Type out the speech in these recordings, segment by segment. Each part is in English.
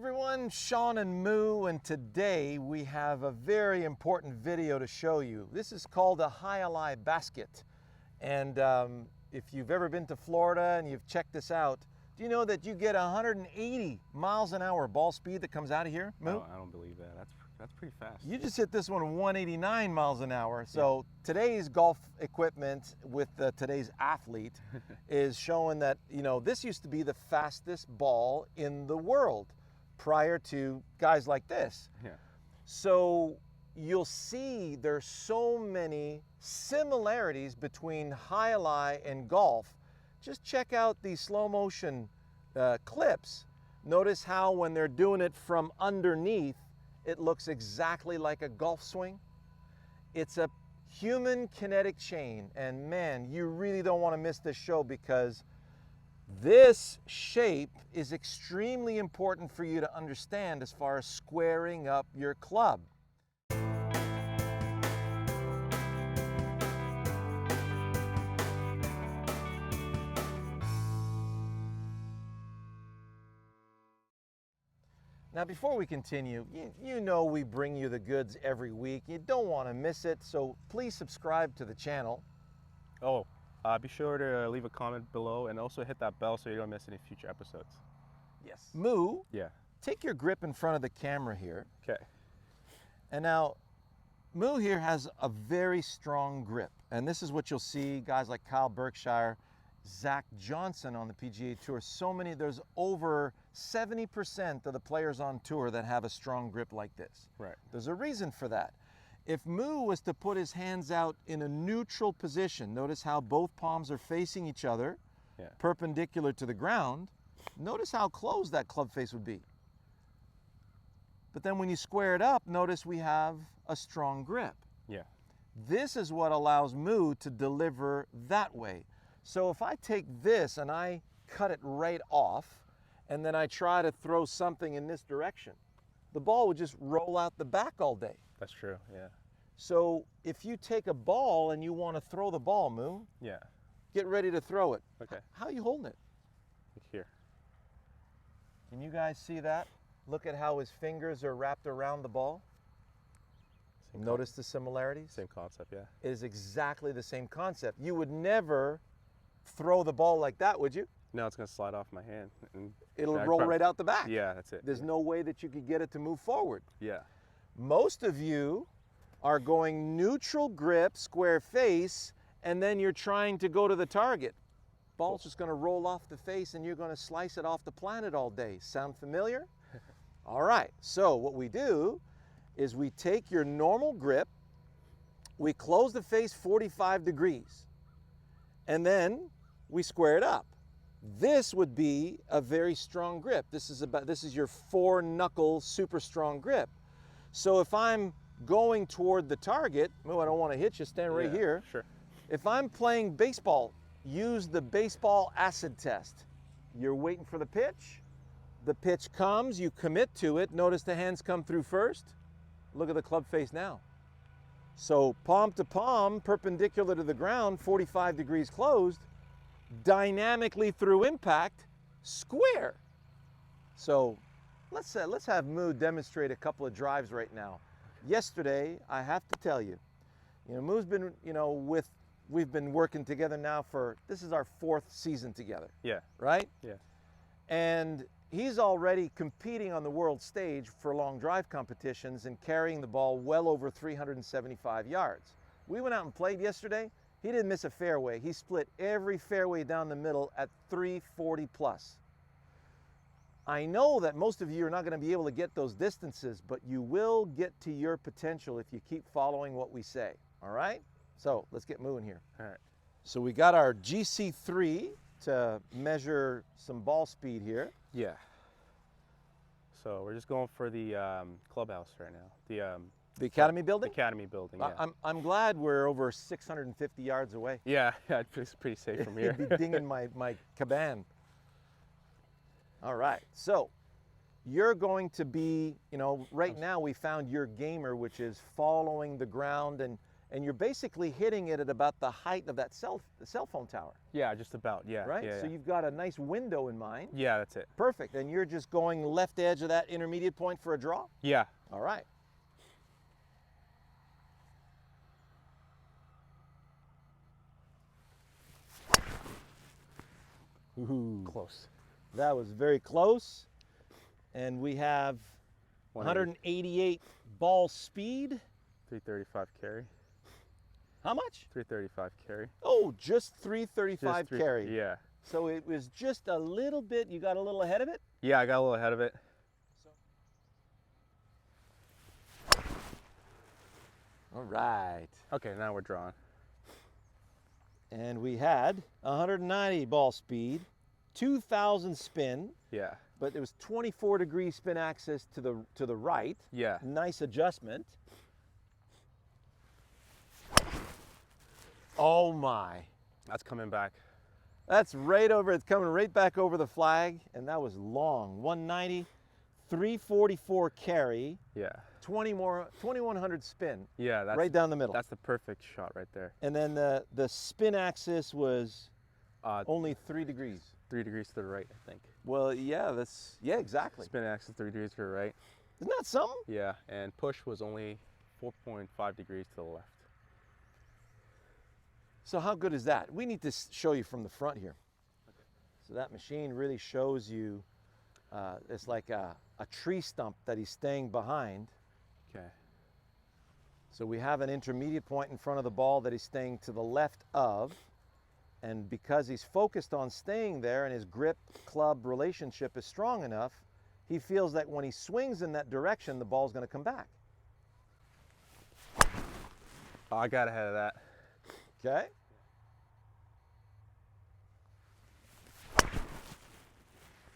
everyone, Sean and Moo, and today we have a very important video to show you. This is called a Jai-Alai basket, and if you've ever been to Florida and you've checked this out, do you know that you get 180 miles an hour ball speed that comes out of here, Moo? No, I don't believe that. That's pretty fast. You just hit this one 189 miles an hour. So today's golf equipment with today's athlete is showing that, you know, this used to be the fastest ball in the world prior to guys like this. Yeah. So you'll see there's so many similarities between Jai-Alai and golf. Just check out these slow motion clips. Notice how when they're doing it from underneath, it looks exactly like a golf swing. It's a human kinetic chain, and man, you really don't want to miss this show because this shape is extremely important for you to understand as far as squaring up your club. Now, before we continue, you know we bring you the goods every week. You don't want to miss it, so please subscribe to the channel. Oh, be sure to leave a comment below and also hit that bell so you don't miss any future episodes. Yes. Moo, Yeah. take your grip in front of the camera here. Okay. And now, Moo here has a very strong grip. And this is what you'll see, guys like Kyle Berkshire, Zach Johnson on the PGA Tour. So many, there's over 70% of the players on tour that have a strong grip like this. Right. There's a reason for that. If Moo was to put his hands out in a neutral position, notice how both palms are facing each other, perpendicular to the ground. Notice how close that club face would be. But then when you square it up, notice we have a strong grip. Yeah. This is what allows Moo to deliver that way. So if I take this and I cut it right off, and then I try to throw something in this direction, the ball would just roll out the back all day. That's true. Yeah. So if you take a ball and you want to throw the ball, Moo, Yeah. get ready to throw it. Okay. How are you holding it? Like here. Can you guys see that? Look at how his fingers are wrapped around the ball. Notice the similarities? Same concept. Yeah. It is exactly the same concept. You would never throw the ball like that, would you? No, it's gonna slide off my hand. And It'll roll right out the back. Yeah, that's it. There's no way that you could get it to move forward. Yeah. Most of you are going neutral grip, square face, and then you're trying to go to the target. Ball's just gonna roll off the face and you're gonna slice it off the planet all day. Sound familiar? All right, so what we do is we take your normal grip, we close the face 45 degrees, and then we square it up. This would be a very strong grip. This is your 4-knuckle super strong grip. So if I'm going toward the target, Moo, I don't want to hit you, stand right here. Sure. If I'm playing baseball, use the baseball acid test. You're waiting for the pitch comes, you commit to it. Notice the hands come through first. Look at the club face now. So palm to palm, perpendicular to the ground, 45 degrees closed, dynamically through impact, square. So let's have Moo demonstrate a couple of drives right now. Yesterday, I have to tell you, Moo's been, we've been working together now this is our 4th season together. Yeah. Right? Yeah. And he's already competing on the world stage for long drive competitions and carrying the ball well over 375 yards. We went out and played yesterday. He didn't miss a fairway. He split every fairway down the middle at 340 plus. I know that most of you are not going to be able to get those distances, but you will get to your potential if you keep following what we say. All right? So let's get moving here. All right. So we got our GC3 to measure some ball speed here. Yeah. So we're just going for the clubhouse right now. The Academy building? Academy building, yeah. I'm glad we're over 650 yards away. Yeah, it's pretty safe from here. It'd be dinging my caban. All right, so you're going to be, right now we found your gamer, which is following the ground and you're basically hitting it at about the height of that the cell phone tower, Yeah, just about. Yeah. right? Yeah, So yeah. you've got a nice window in mind. Yeah, that's it. Perfect. And you're just going left edge of that intermediate point for a draw? Yeah. All right. Ooh, Close. that was very close. And we have 188 ball speed. 335 carry. How much? 335 carry. Oh, just 335 Just carry. Yeah. So it was just a little bit, you got a little ahead of it? Yeah, I got a little ahead of it. All right. Okay, now we're drawing. And we had 190 ball speed, 2,000 spin, Yeah. but it was 24-degree spin axis to the right. Yeah. Nice adjustment. Oh my. That's coming back. That's right over, it's coming right back over the flag, and that was long. 190, 344 carry, Yeah. 2100 spin, Yeah, that's right down the middle. That's the perfect shot right there. And then the spin axis was Uh, only 3 degrees. 3 degrees to the right, I think. Well, yeah, yeah, exactly. Spin axis 3 degrees to the right. Isn't that something? Yeah, and push was only 4.5 degrees to the left. So how good is that? We need to show you from the front here. So that machine really shows you, it's like a tree stump that he's staying behind. Okay. So we have an intermediate point in front of the ball that he's staying to the left of. And because he's focused on staying there and his grip-club relationship is strong enough, he feels that when he swings in that direction, the ball's going to come back. Oh, I got ahead of that. Okay?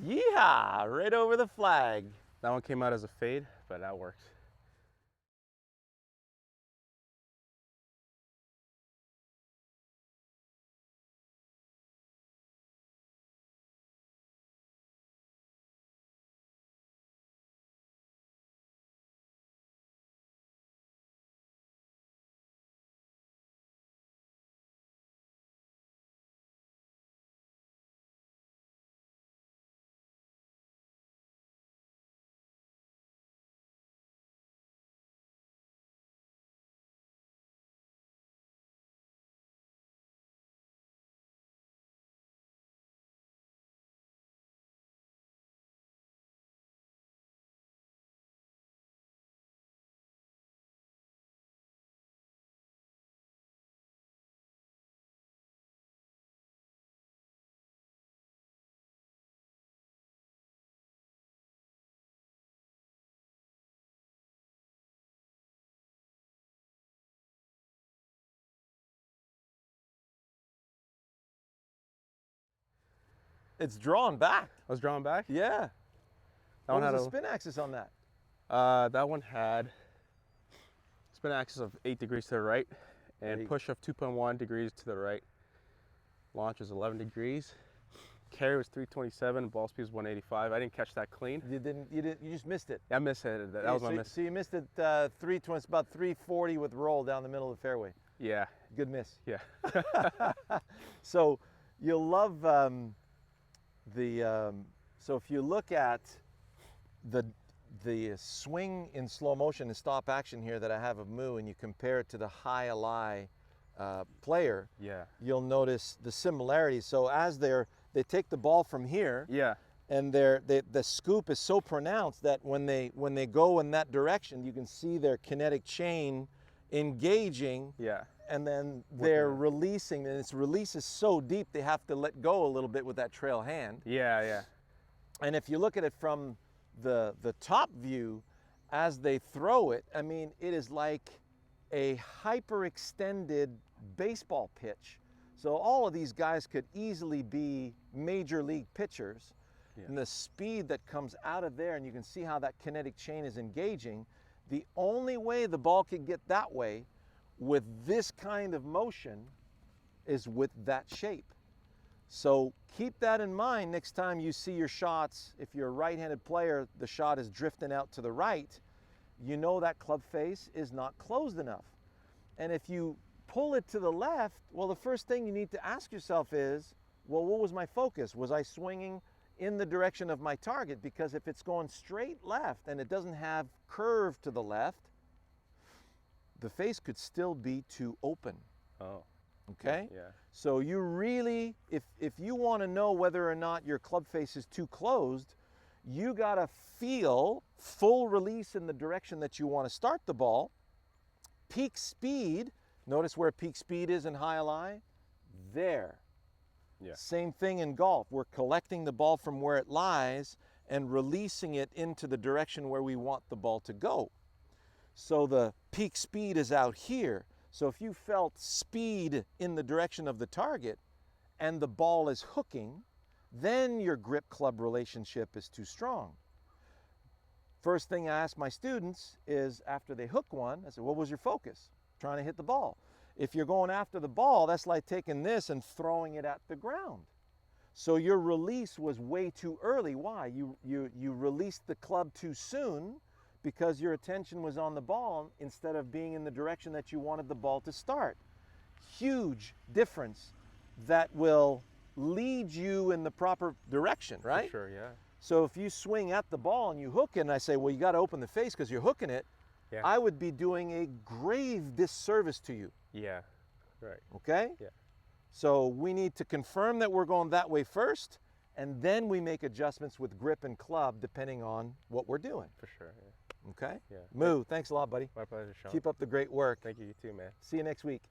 Yeehaw! Right over the flag. That one came out as a fade, but that worked. It's drawn back. I was drawing back? Yeah. That What one was had the a, spin axis on that? that one had spin axis of 8 degrees to the right and Great. push of 2.1 degrees to the right. Launch was 11 degrees. Carry was 327, ball speed was 185. I didn't catch that clean. You just missed it. I misheaded that. That was my miss. So you missed it 320, it's about 340 with roll down the middle of the fairway. Yeah, Good miss. yeah. So you'll love so if you look at the swing in slow motion and stop action here that I have of Moo, and you compare it to the high ally player, Yeah. you'll notice the similarities. So as they take the ball from here, Yeah. and the scoop is so pronounced that when they go in that direction, you can see their kinetic chain engaging, Yeah. and then they're releasing, and its release is so deep they have to let go a little bit with that trail hand. Yeah, yeah. And if you look at it from the top view, as they throw it, I mean, it is like a hyperextended baseball pitch. So all of these guys could easily be major league pitchers. Yeah. And the speed that comes out of there, and you can see how that kinetic chain is engaging. The only way the ball could get that way with this kind of motion is with that shape. So keep that in mind next time you see your shots. If you're a right-handed player, the shot is drifting out to the right, you know that club face is not closed enough. And if you pull it to the left, well, the first thing you need to ask yourself is, well, what was my focus? Was I swinging in the direction of my target? Because if it's going straight left and it doesn't have curve to the left, the face could still be too open. Oh. Okay? Yeah. So you really, if you want to know whether or not your club face is too closed, you got to feel full release in the direction that you want to start the ball. Peak speed, notice where peak speed is in high lie? There. Yeah. Same thing in golf. We're collecting the ball from where it lies and releasing it into the direction where we want the ball to go. So the peak speed is out here. So if you felt speed in the direction of the target and the ball is hooking, then your grip club relationship is too strong. First thing I ask my students is after they hook one, I say, what was your focus? Trying to hit the ball. If you're going after the ball, that's like taking this and throwing it at the ground. So your release was way too early. Why? You released the club too soon because your attention was on the ball instead of being in the direction that you wanted the ball to start. Huge difference that will lead you in the proper direction, right? For sure, yeah. So if you swing at the ball and you hook it, and I say, well, you got to open the face because you're hooking it, Yeah. I would be doing a grave disservice to you, Yeah. Right. okay? Yeah. So we need to confirm that we're going that way first, and then we make adjustments with grip and club depending on what we're doing, For sure, yeah. okay? Yeah. Moo, thanks a lot, buddy. My pleasure, Sean. Keep up the great work. Thank you, you too, man. See you next week.